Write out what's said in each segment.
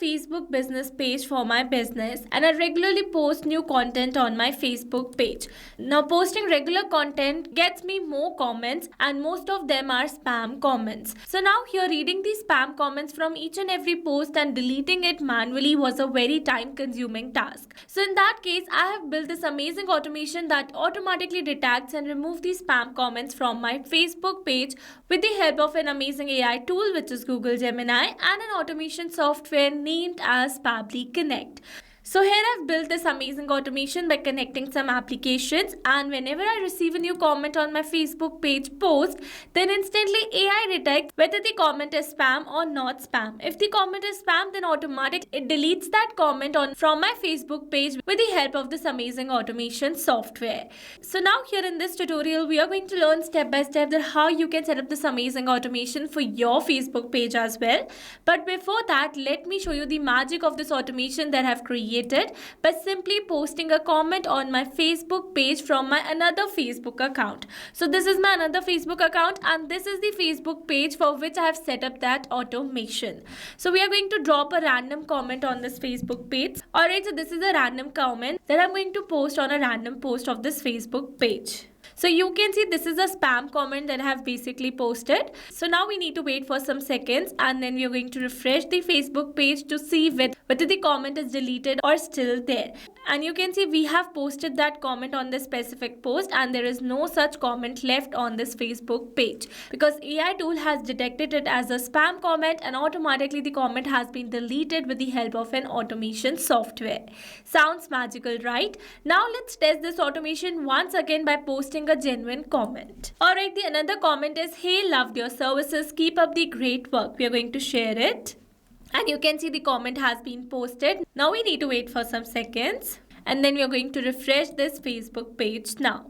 Facebook business page for my business, and I regularly post new content on my Facebook page. Now, posting regular content gets me more comments, and most of them are spam comments. So now here, reading these spam comments from each and every post and deleting it manually was a very time consuming task. So in that case, I have built this amazing automation that automatically detects and removes these spam comments from my Facebook page with the help of an amazing AI tool, which is Google Gemini, and an automation software named as Pabbly Connect. So here I've built this amazing automation by connecting some applications, and whenever I receive a new comment on my Facebook page post, then instantly AI detects whether the comment is spam or not spam. If the comment is spam, then automatically it deletes that comment from my Facebook page with the help of this amazing automation software. So now here in this tutorial, we are going to learn step by step that how you can set up this amazing automation for your Facebook page as well. But before that, let me show you the magic of this automation that I've created by simply posting a comment on my Facebook page from my another Facebook account. So this is my another Facebook account, and this is the Facebook page for which I have set up that automation. So we are going to drop a random comment on this Facebook page. Alright, so this is a random comment that I'm going to post on a random post of this Facebook page. So you can see this is a spam comment that I have basically posted. So now we need to wait for some seconds, and then we are going to refresh the Facebook page to see whether the comment is deleted or still there. And you can see we have posted that comment on this specific post, and there is no such comment left on this Facebook page because AI tool has detected it as a spam comment, and automatically the comment has been deleted with the help of an automation software. Sounds magical, right? Now let's test this automation once again by posting a genuine comment. Alright, the another comment is, "Hey, loved your services, keep up the great work." We are going to share it, and you can see the comment has been posted. Now we need to wait for some seconds, and then we are going to refresh this Facebook page now.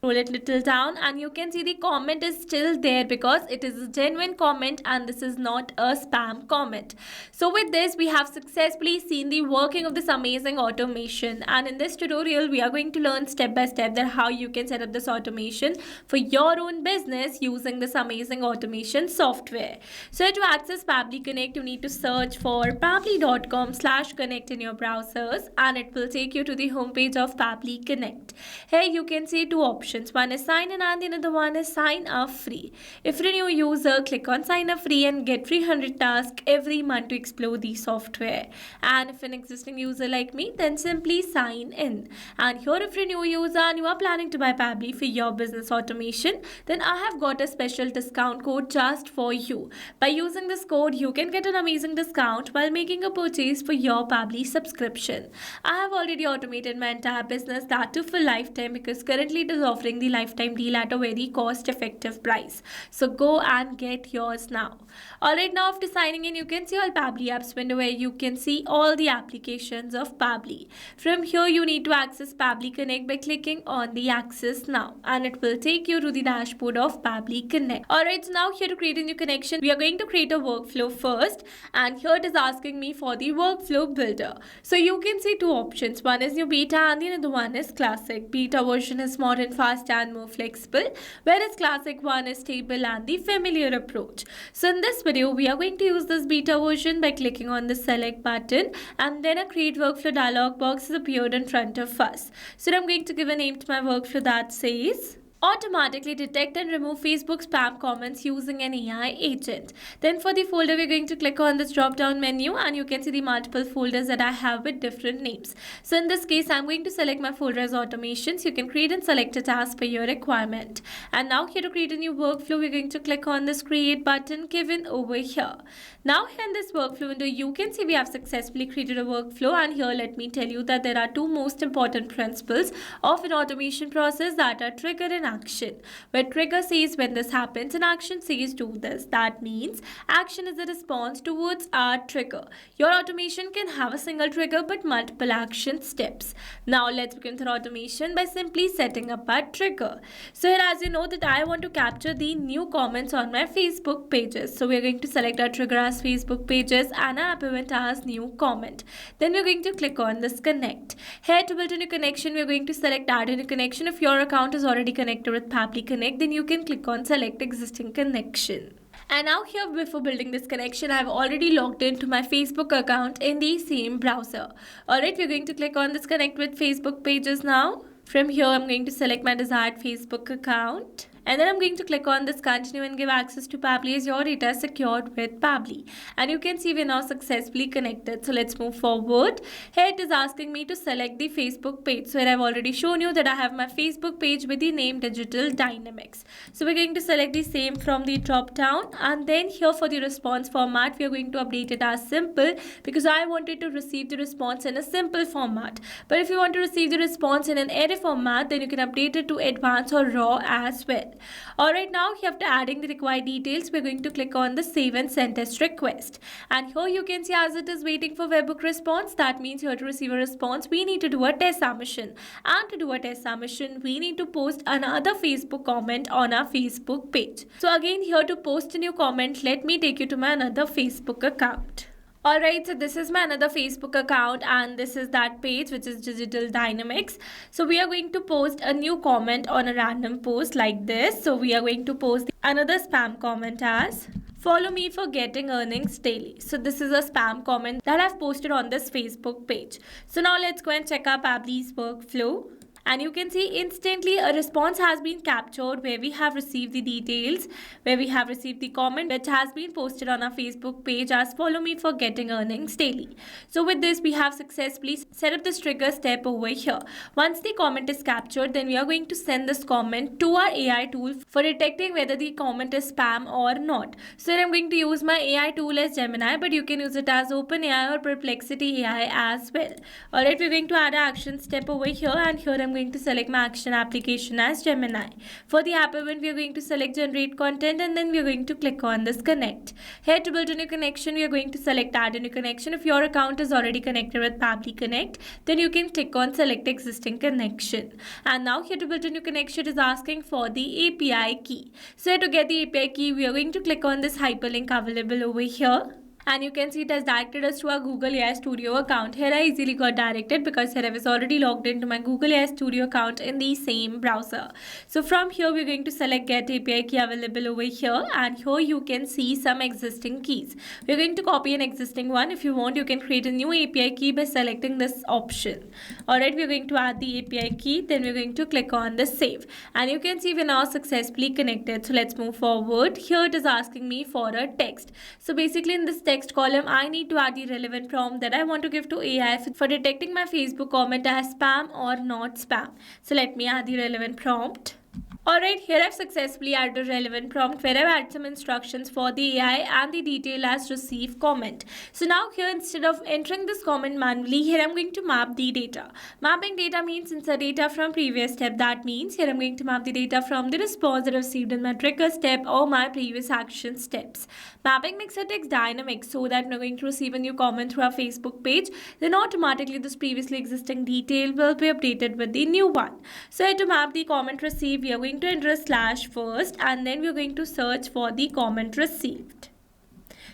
Roll it little down, and you can see the comment is still there because it is a genuine comment and this is not a spam comment. So with this, we have successfully seen the working of this amazing automation, and in this tutorial we are going to learn step by step that how you can set up this automation for your own business using this amazing automation software. So to access Pabbly Connect, you need to search for pabbly.com/connect in your browsers, and it will take you to the homepage of Pabbly Connect. Here you can see two options. One is sign in and the other one is sign up free. If you're a new user, click on sign up free and get 300 tasks every month to explore the software. And if an existing user like me, then simply sign in. And here, if you're a new user and you are planning to buy Pabbly for your business automation, then I have got a special discount code just for you. By using this code, you can get an amazing discount while making a purchase for your Pabbly subscription. I have already automated my entire business, that too for lifetime, because currently it is offering the lifetime deal at a very cost-effective price. So go and get yours now. Alright, now after signing in, you can see all Pabbly apps window where you can see all the applications of Pabbly. From here, you need to access Pabbly Connect by clicking on the Access Now, and it will take you to the dashboard of Pabbly Connect. Alright, so now here to create a new connection, we are going to create a workflow first, and here it is asking me for the workflow builder. So you can see two options. One is new beta and the other one is classic. Beta version is modern, fast and more flexible, whereas classic one is stable and the familiar approach. So in this video, we are going to use this beta version by clicking on the select button, and then a create workflow dialog box has appeared in front of us. So I'm going to give a name to my workflow that says automatically detect and remove Facebook spam comments using an AI agent. Then for the folder, we're going to click on this drop down menu, and you can see the multiple folders that I have with different names. So in this case, I'm going to select my folder as automations. You can create and select a task for your requirement. And now here to create a new workflow, we're going to click on this create button given over here. Now here in this workflow window, you can see we have successfully created a workflow, and here let me tell you that there are two most important principles of an automation process, that are trigger and action. Where trigger says when this happens and action says do this. That means action is a response towards our trigger. Your automation can have a single trigger but multiple action steps. Now let's begin with automation by simply setting up our trigger. So here, as you know, that I want to capture the new comments on my Facebook pages. So we're going to select our trigger as Facebook pages and our app event as new comment. Then we're going to click on this connect. Here to build a new connection, we're going to select add a new connection. If your account is already connected with Pabbly Connect, then you can click on select existing connection. And now here, before building this connection, I've already logged into my Facebook account in the same browser. Alright, we're going to click on this connect with Facebook pages now. From here, I'm going to select my desired Facebook account. And then I'm going to click on this continue and give access to Pabbly as your data is secured with Pabbly. And you can see we're now successfully connected. So let's move forward. Here it is asking me to select the Facebook page. So here I've already shown you that I have my Facebook page with the name Digital Dynamics. So we're going to select the same from the drop down. And then here for the response format, we are going to update it as simple because I wanted to receive the response in a simple format. But if you want to receive the response in an array format, then you can update it to advanced or raw as well. Alright, now after adding the required details, we're going to click on the save and send test request. And here you can see as it is waiting for webhook response, that means here to receive a response, we need to do a test submission. And to do a test submission, we need to post another Facebook comment on our Facebook page. So again, here to post a new comment, let me take you to my another Facebook account. Alright, so this is my another Facebook account and this is that page which is Digital Dynamics. So we are going to post a new comment on a random post like this. So we are going to post another spam comment as follow me for getting earnings daily. So this is a spam comment that I've posted on this Facebook page. So now let's go and check our Pabbly's workflow. And you can see instantly a response has been captured where we have received the details, where we have received the comment which has been posted on our Facebook page as follow me for getting earnings daily. So with this, we have successfully set up this trigger step over here. Once the comment is captured, then we are going to send this comment to our AI tool for detecting whether the comment is spam or not. So here I'm going to use my AI tool as Gemini, but you can use it as OpenAI or Perplexity AI as well. Alright, we're going to add an action step over here, and here I'm going to select my action application as Gemini. For the app event, we are going to select generate content and then we are going to click on this connect. Here to build a new connection, we are going to select add a new connection. If your account is already connected with Pabbly Connect, then you can click on select existing connection. And now here to build a new connection is asking for the API key. So here to get the API key, we are going to click on this hyperlink available over here. And you can see it has directed us to our Google AI Studio account. Here I easily got directed because here I was already logged into my Google AI Studio account in the same browser. So from here we're going to select get API key available over here, and here you can see some existing keys. We're going to copy an existing one. If you want, you can create a new API key by selecting this option. Alright, we're going to add the API key, then we're going to click on the save. And you can see we're now successfully connected. So let's move forward. Here it is asking me for a text. So basically in this text column, I need to add the relevant prompt that I want to give to AI for detecting my Facebook comment as spam or not spam. So let me add the relevant prompt. Alright, here I've successfully added a relevant prompt where I've added some instructions for the AI and the detail as receive comment. So now here, instead of entering this comment manually, here I'm going to map the data. Mapping data means insert data from previous step. That means here I'm going to map the data from the response that I received in my trigger step or my previous action steps. Mapping makes our text dynamic so that we're going to receive a new comment through our Facebook page, then automatically this previously existing detail will be updated with the new one. So here to map the comment received, we are going to enter a slash first and then we're going to search for the comment received.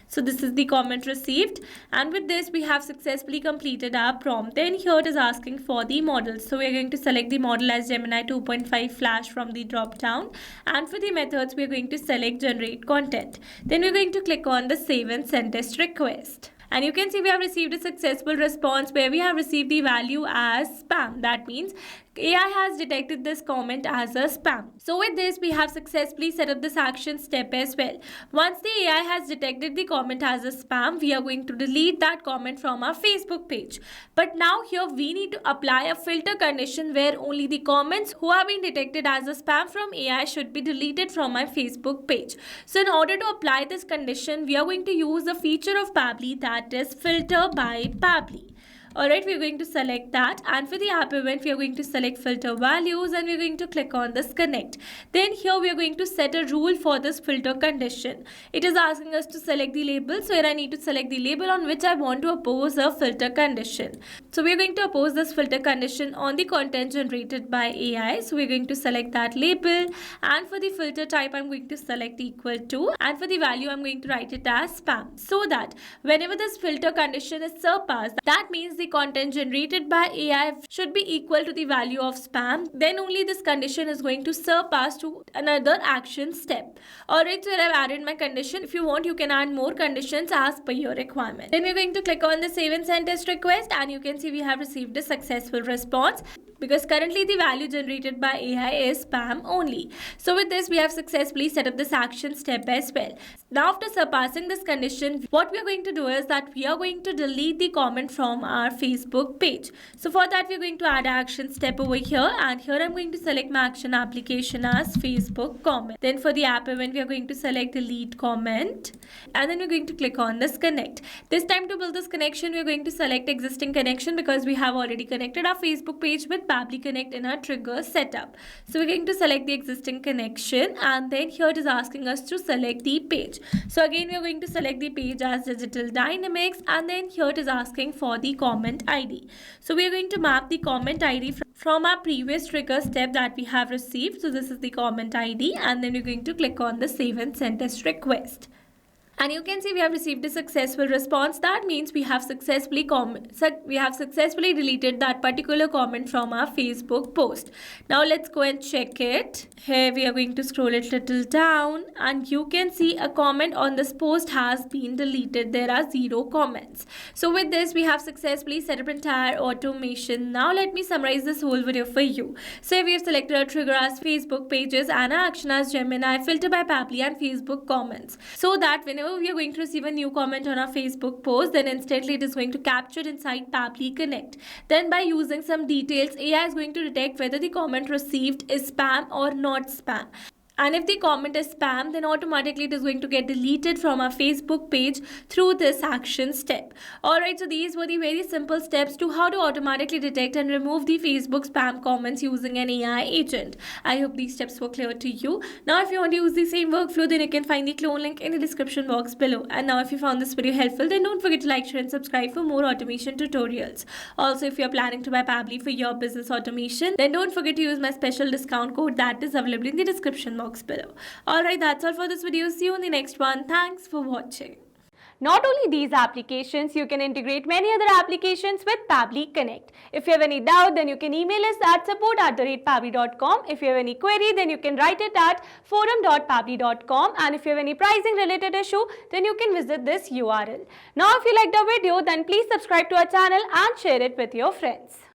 So this is the comment received, and with this we have successfully completed our prompt. Then here it is asking for the model. So we are going to select the model as Gemini 2.5 Flash from the drop down, and for the methods we are going to select generate content. Then we're going to click on the save and send test request. And you can see we have received a successful response where we have received the value as spam. That means AI has detected this comment as a spam. So with this, we have successfully set up this action step as well. Once the AI has detected the comment as a spam, we are going to delete that comment from our Facebook page. But now here we need to apply a filter condition where only the comments who have been detected as a spam from AI should be deleted from my Facebook page. So in order to apply this condition, we are going to use a feature of Pabbly that is filter by Pabbly. Alright, we're going to select that, and for the app event we are going to select filter values and we're going to click on this connect. Then here we are going to set a rule for this filter condition. It is asking us to select the label, so here I need to select the label on which I want to oppose a filter condition. So we are going to oppose this filter condition on the content generated by AI. So we're going to select that label, and for the filter type I'm going to select equal to, and for the value I'm going to write it as spam, so that whenever this filter condition is surpassed, that means the the content generated by AI should be equal to the value of spam, then only this condition is going to surpass to another action step. Alright, so I've added my condition. If you want, you can add more conditions as per your requirement. Then we're going to click on the save and send test request, and you can see we have received a successful response because currently the value generated by AI is spam only. So with this, we have successfully set up this action step as well. Now after surpassing this condition, what we are going to do is that we are going to delete the comment from our Facebook page. So for that, we're going to add an action step over here, and here I'm going to select my action application as Facebook comment. Then for the app event, we are going to select delete comment, and then we're going to click on this connect. This time to build this connection, we're going to select existing connection because we have already connected our Facebook page with Pabbly Connect in our trigger setup. So we're going to select the existing connection, and then here it is asking us to select the page. So again, we're going to select the page as digital dynamics, and then here it is asking for the comment ID. So we are going to map the comment ID from our previous trigger step that we have received. So this is the comment ID, and then we're going to click on the save and send test request. And you can see we have received a successful response. That means we have successfully deleted that particular comment from our Facebook post. Now let's go and check it. Here we are going to scroll it little down, and you can see a comment on this post has been deleted. There are 0 comments. So with this, we have successfully set up entire automation. Now let me summarize this whole video for you. So we have selected our trigger as Facebook pages and our action as Gemini, filter by Pabbly and Facebook comments, so that whenever we are going to receive a new comment on our Facebook post, then instantly it is going to capture inside Pabbly Connect. Then by using some details, AI is going to detect whether the comment received is spam or not spam. And if the comment is spam, then automatically it is going to get deleted from our Facebook page through this action step. Alright, so these were the very simple steps to how to automatically detect and remove the Facebook spam comments using an AI agent. I hope these steps were clear to you. Now if you want to use the same workflow, then you can find the clone link in the description box below. And now if you found this video helpful, then don't forget to like, share and subscribe for more automation tutorials. Also, if you are planning to buy Pabbly for your business automation, then don't forget to use my special discount code that is available in the description box below. Alright, that's all for this video. See you in the next one. Thanks for watching. Not only these applications, you can integrate many other applications with Pabbly Connect. If you have any doubt, then you can email us at support@pabbly.com. If you have any query, then you can write it at forum.pabbly.com. And if you have any pricing related issue, then you can visit this URL. Now, if you liked our video, then please subscribe to our channel and share it with your friends.